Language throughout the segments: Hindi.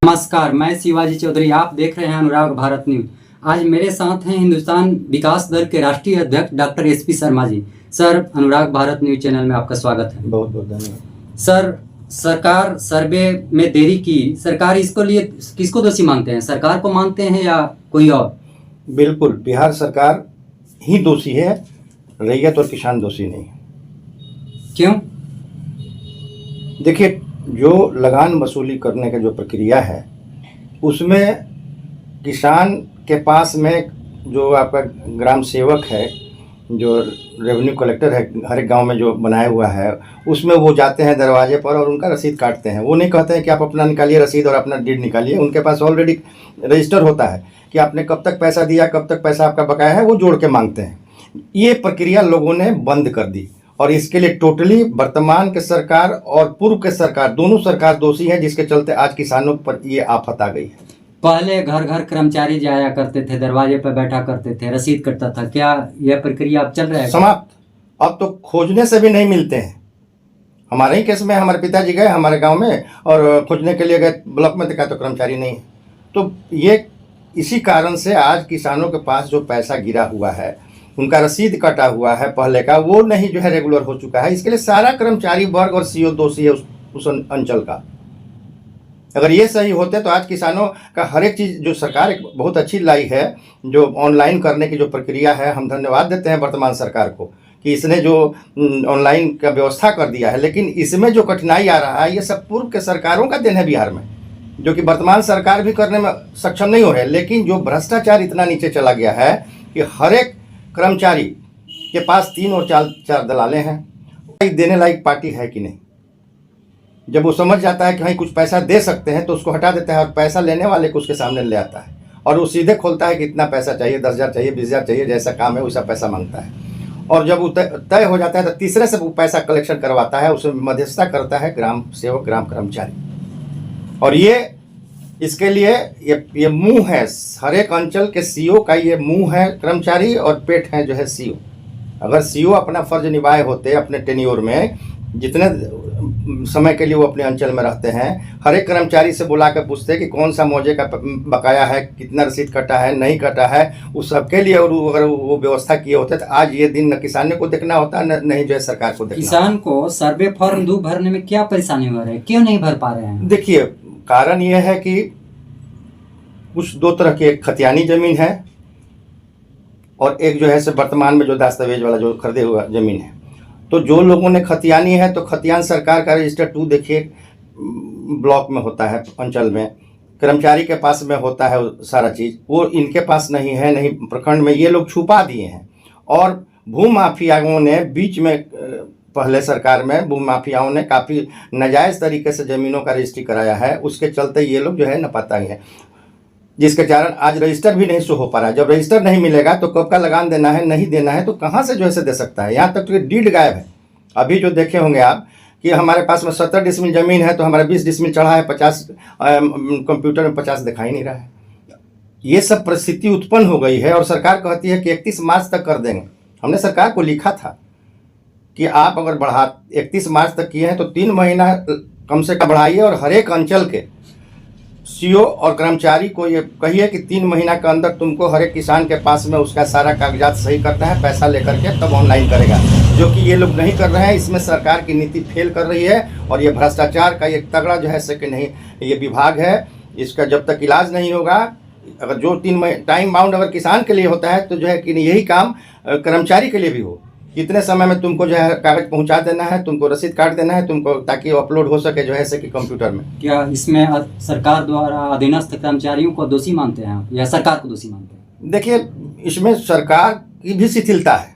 नमस्कार, मैं शिवाजी चौधरी। आप देख रहे हैं अनुराग भारत न्यूज। आज मेरे साथ हैं हिंदुस्तान विकास दल के राष्ट्रीय अध्यक्ष doctor SP Sharma ji. Sir, अनुराग भारत न्यूज चैनल में आपका स्वागत है। बहुत बहुत धन्यवाद। सर, सरकार सर्वे में देरी की, सरकार इसको लिए किसको दोषी मानते हैं? सरकार को मानते हैं या कोई और? बिल्कुल, बिहार सरकार ही दोषी है, रैयत और किसान दोषी नहीं। क्यों? देखिए, जो लगान वसूली करने का जो प्रक्रिया है उसमें किसान के पास में जो आपका ग्राम सेवक है, जो रेवेन्यू कलेक्टर है, हर एक गांव में जो बनाया हुआ है, उसमें वो जाते हैं दरवाजे पर और उनका रसीद काटते हैं। वो नहीं कहते हैं कि आप अपना निकालिए रसीद और अपना डीड निकालिए। उनके पास ऑलरेडी रजिस्टर होता है कि आपने कब तक पैसा दिया, कब तक पैसा आपका बकाया है, वो जोड़ के मांगते हैं। ये प्रक्रिया लोगों ने बंद कर दी और इसके लिए टोटली वर्तमान के सरकार और पूर्व के सरकार, दोनों सरकार दोषी है, जिसके चलते आज किसानों पर ये आफत आ गई है। पहले घर घर कर्मचारी जाया करते थे, दरवाजे पर बैठा करते थे, रसीद कटता था। क्या यह प्रक्रिया अब चल रहा है? समाप्त। अब तो खोजने से भी नहीं मिलते हैं। हमारे ही केस में हमारे पिताजी गए हमारे गांव में और खोजने के लिए गए ब्लॉक में, देखा तो कर्मचारी नहीं है। तो ये इसी कारण से आज किसानों के पास जो पैसा गिरा हुआ है, उनका रसीद कटा हुआ है पहले का, वो नहीं जो है रेगुलर हो चुका है। इसके लिए सारा कर्मचारी वर्ग और सीओ दोषी है उस अंचल का। अगर ये सही होते तो आज किसानों का हर एक चीज़ जो सरकार एक बहुत अच्छी लाई है, जो ऑनलाइन करने की जो प्रक्रिया है, हम धन्यवाद देते हैं वर्तमान सरकार को कि इसने जो ऑनलाइन का व्यवस्था कर दिया है। लेकिन इसमें जो कठिनाई आ रहा है, ये सब पूर्व के सरकारों का देन है बिहार में, जो कि वर्तमान सरकार भी करने में सक्षम नहीं हो रहे। लेकिन जो भ्रष्टाचार इतना नीचे चला गया है कि हर एक कर्मचारी के पास 3 और 4 दलाले हैं। देने लायक पार्टी है कि नहीं? जब वो समझ जाता है कि कहीं कुछ पैसा दे सकते हैं तो उसको हटा देता है और पैसा लेने वाले को उसके सामने ले आता है और वो सीधे खोलता है कि इतना पैसा चाहिए, 10,000 चाहिए, 20,000 चाहिए, जैसा काम है वैसा पैसा मांगता है। और जब वो तय हो जाता है तो तीसरे से वो पैसा कलेक्शन करवाता है, उसमें मध्यस्थता करता है ग्राम सेवक, ग्राम कर्मचारी। और ये इसके लिए ये मुंह है हर एक अंचल के सीओ का, ये मुंह है कर्मचारी और पेट है जो है सीओ। अगर सीओ अपना फर्ज निभाए होते अपने टेन्योर में, जितने समय के लिए वो अपने अंचल में रहते हैं, हर एक कर्मचारी से बुला कर पूछते कि कौन सा मौजे का बकाया है, कितना रसीद कटा है, नहीं कटा है, उस सबके लिए और अगर वो व्यवस्था किए होते तो आज ये दिन न किसानों को देखना होता, नहीं जो है सरकार को देखना। किसान को सर्वे फॉर्म 2 भरने में क्या परेशानी हो रही है? क्यों नहीं भर पा रहे हैं? देखिए, कारण यह है कि कुछ 2 तरह की, एक खतियानी जमीन है और एक जो है से वर्तमान में जो दस्तावेज वाला जो खरीदे हुआ जमीन है। तो जो लोगों ने खतियानी है तो खतियान सरकार का रजिस्टर 2 देखिए ब्लॉक में होता है, अंचल में कर्मचारी के पास में होता है सारा चीज़, वो इनके पास नहीं है, नहीं प्रखंड में, ये लोग छुपा दिए हैं। और भूमाफियाओं ने बीच में, पहले सरकार में भूमाफियाओं ने काफ़ी नाजायज़ तरीके से ज़मीनों का रजिस्ट्री कराया है, उसके चलते ये लोग जो है नपाता ही है, जिसके कारण आज रजिस्टर भी नहीं शो हो पा रहा है। जब रजिस्टर नहीं मिलेगा तो कब का लगान देना है, नहीं देना है, तो कहाँ से जो है से दे सकता है? यहाँ तक तो डीड गायब है। अभी जो देखे होंगे आप कि हमारे पास में 70 डिसमिल ज़मीन है तो हमारा 20 डिसमिल चढ़ा है, 50 कंप्यूटर में 50 दिखाई नहीं रहा है। ये सब परिस्थिति उत्पन्न हो गई है और सरकार कहती है कि 31 मार्च तक कर देंगे। हमने सरकार को लिखा था कि आप अगर 31 मार्च तक किए हैं तो 3 महीना कम से कम बढ़ाइए और हर एक अंचल के सीओ और कर्मचारी को ये कहिए कि 3 महीना के अंदर तुमको हर एक किसान के पास में उसका सारा कागजात सही करना है, पैसा लेकर के तब ऑनलाइन करेगा, जो कि ये लोग नहीं कर रहे हैं। इसमें सरकार की नीति फेल कर रही है और ये भ्रष्टाचार का एक तगड़ा जो है कि नहीं, ये विभाग है, इसका जब तक इलाज नहीं होगा, अगर जो 3 महीने टाइम बाउंड अगर किसान के लिए होता है तो जो है कि यही काम कर्मचारी के लिए भी हो। कितने समय में तुमको जो है कागज पहुंचा देना है, तुमको रसीद काट देना है तुमको, ताकि वो अपलोड हो सके जो है कि कंप्यूटर में। क्या इसमें सरकार द्वारा अधीनस्थ कर्मचारियों को दोषी मानते हैं आप या सरकार को दोषी मानते हैं? देखिए, इसमें सरकार की भी शिथिलता है।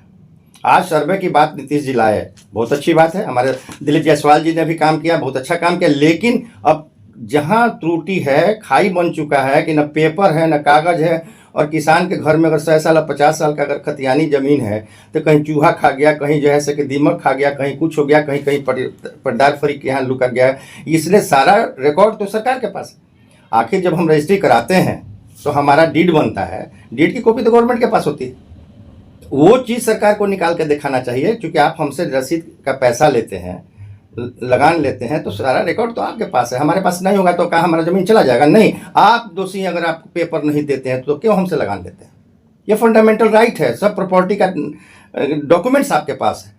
आज सर्वे की बात नीतीश जी लाए, बहुत अच्छी बात है। हमारे दिलीप जायसवाल जी ने भी काम किया, बहुत अच्छा काम किया। लेकिन अब जहाँ त्रुटि है, खाई बन चुका है कि न पेपर है न कागज है, और किसान के घर में अगर 100 साल 50 साल का अगर खतियानी ज़मीन है तो कहीं चूहा खा गया, कहीं जो है कि दीमक खा गया, कहीं कुछ हो गया, कहीं कहीं पटदार फरीक के यहाँ लुका गया है। इसलिए सारा रिकॉर्ड तो सरकार के पास है। आखिर जब हम रजिस्ट्री कराते हैं तो हमारा डीड बनता है, डीड की कॉपी तो गवर्नमेंट के पास होती है। वो चीज़ सरकार को निकाल के दिखाना चाहिए, क्योंकि आप हमसे रसीद का पैसा लेते हैं, लगान लेते हैं तो सारा रिकॉर्ड तो आपके पास है, हमारे पास नहीं होगा तो कहाँ हमारा ज़मीन चला जाएगा? नहीं, आप दोषी हैं अगर आप पेपर नहीं देते हैं तो क्यों हमसे लगान लेते हैं? ये फंडामेंटल राइट है, सब प्रॉपर्टी का डॉक्यूमेंट्स आपके पास है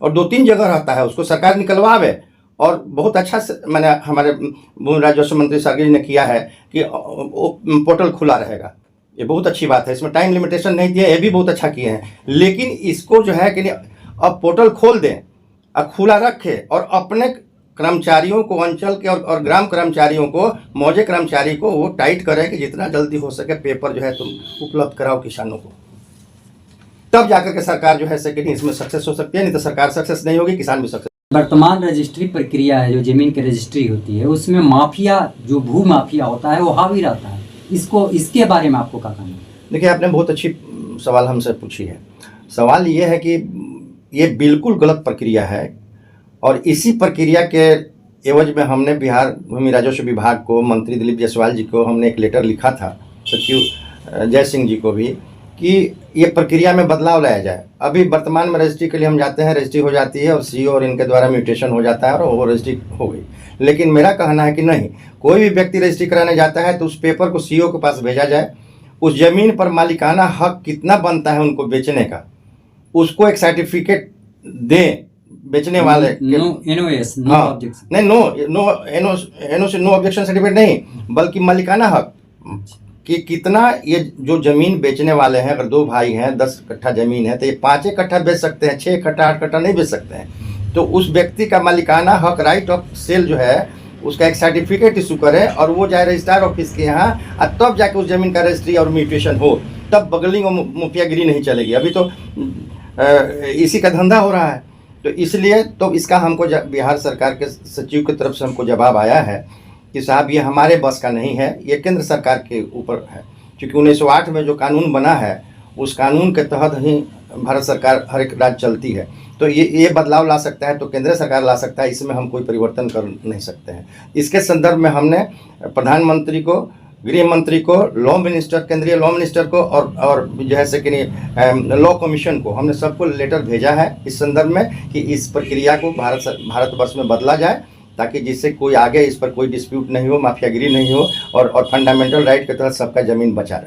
और 2-3 जगह रहता है, उसको सरकार निकलवावे। और बहुत अच्छा से मैंने हमारे भूमि राजस्व मंत्री सागर जी ने किया है कि पोर्टल खुला रहेगा, ये बहुत अच्छी बात है, इसमें टाइम लिमिटेशन नहीं दिया, ये भी बहुत अच्छा किए हैं। लेकिन इसको जो है कि अब पोर्टल खोल दें और खुला रखे और अपने कर्मचारियों को, अंचल के और ग्राम कर्मचारियों को, मौजे कर्मचारी को वो टाइट करें कि जितना जल्दी हो सके पेपर जो है तुम उपलब्ध कराओ किसानों को, तब जाकर के सरकार जो है सेकंड इसमें सक्सेस हो सकती है। नहीं तो सरकार सक्सेस नहीं होगी, किसान भी सक्सेस। वर्तमान रजिस्ट्री प्रक्रिया है, जो जमीन की रजिस्ट्री होती है, उसमें माफिया, जो भू माफिया होता है वो हावी रहता है, इसके बारे में आपको क्या कहना है? देखिए, आपने बहुत अच्छी सवाल हमसे पूछी है। सवाल ये है कि ये बिल्कुल गलत प्रक्रिया है और इसी प्रक्रिया के एवज में हमने बिहार भूमि राजस्व विभाग को, मंत्री दिलीप जायसवाल जी को हमने एक लेटर लिखा था, सचिव जय सिंह जी को भी, कि ये प्रक्रिया में बदलाव लाया जाए। अभी वर्तमान में रजिस्ट्री के लिए हम जाते हैं, रजिस्ट्री हो जाती है और सीओ और इनके द्वारा म्यूटेशन हो जाता है और वो रजिस्ट्री हो गई। लेकिन मेरा कहना है कि नहीं, कोई भी व्यक्ति रजिस्ट्री कराने जाता है तो उस पेपर को सीओ के पास भेजा जाए, उस जमीन पर मालिकाना हक कितना बनता है उनको बेचने का, उसको एक सर्टिफिकेट दें बेचने वाले। नो ऑब्जेक्शन सर्टिफिकेट नहीं, बल्कि मालिकाना हक कि कितना ये जो ज़मीन बेचने वाले हैं, अगर 2 भाई हैं, 10 कट्ठा ज़मीन है तो ये 5 कट्ठा बेच सकते हैं, 6 कट्ठा 8 कट्ठा नहीं बेच सकते हैं। तो उस व्यक्ति का मालिकाना हक, राइट ऑफ सेल जो है, उसका एक सर्टिफिकेट इशू करें और वो जाए रजिस्ट्रार ऑफिस के यहाँ और तब जाके उस ज़मीन का रजिस्ट्री और म्यूटेशन हो, तब बगलिंग और मुखियागिरी नहीं चलेगी। अभी तो इसी का धंधा हो रहा है। तो इसलिए तो इसका हमको बिहार सरकार के सचिव की तरफ से हमको जवाब आया है कि साहब ये हमारे बस का नहीं है, ये केंद्र सरकार के ऊपर है, क्योंकि 1908 में जो कानून बना है उस कानून के तहत ही भारत सरकार हर एक राज्य चलती है। तो ये बदलाव ला सकता है तो केंद्र सरकार ला सकता है, इसमें हम कोई परिवर्तन कर नहीं सकते हैं। इसके संदर्भ में हमने प्रधानमंत्री को, गृह मंत्री को, लॉ मिनिस्टर, केंद्रीय लॉ मिनिस्टर को और जैसे कि लॉ कमीशन को, हमने सबको लेटर भेजा है इस संदर्भ में कि इस प्रक्रिया को भारतवर्ष में बदला जाए, ताकि जिससे कोई आगे इस पर कोई डिस्प्यूट नहीं हो, माफियागिरी नहीं हो और फंडामेंटल राइट के तहत सबका ज़मीन बचा रहे।